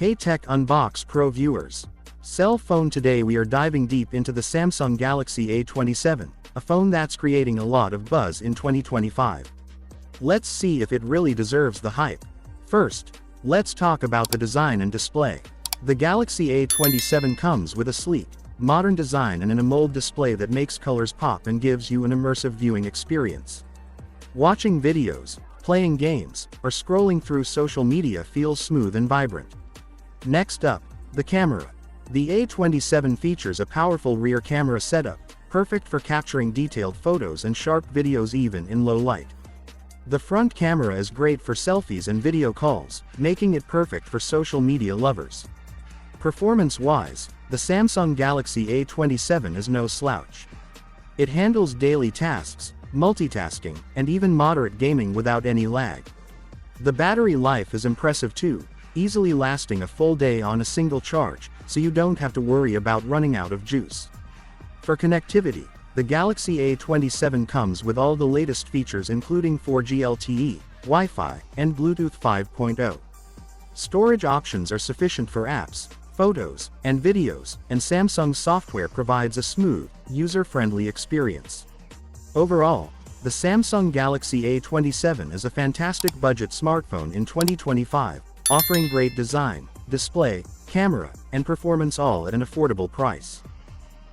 Hey Tech Unbox Pro viewers. Cell phone today we are diving deep into the Samsung Galaxy A27, a phone that's creating a lot of buzz in 2025. Let's see if it really deserves the hype. First, let's talk about the design and display. The Galaxy A27 comes with a sleek, modern design and an AMOLED display that makes colors pop and gives you an immersive viewing experience. Watching videos, playing games, or scrolling through social media feels smooth and vibrant. Next up, the camera. The A27 features a powerful rear camera setup, perfect for capturing detailed photos and sharp videos even in low light. The front camera is great for selfies and video calls, making it perfect for social media lovers. Performance-wise, the Samsung Galaxy A27 is no slouch. It handles daily tasks, multitasking, and even moderate gaming without any lag. The battery life is impressive too, easily lasting a full day on a single charge, so you don't have to worry about running out of juice. For connectivity, the Galaxy A27 comes with all the latest features including 4G LTE, Wi-Fi, and Bluetooth 5.0. Storage options are sufficient for apps, photos, and videos, and Samsung's software provides a smooth, user-friendly experience. Overall, the Samsung Galaxy A27 is a fantastic budget smartphone in 2025, offering great design, display, camera, and performance all at an affordable price.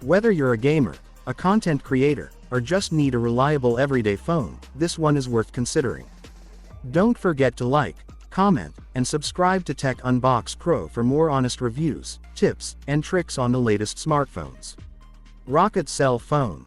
Whether you're a gamer, a content creator, or just need a reliable everyday phone, this one is worth considering. Don't forget to like, comment, and subscribe to Tech Unbox Pro for more honest reviews, tips, and tricks on the latest smartphones. Rocket Cell Phone.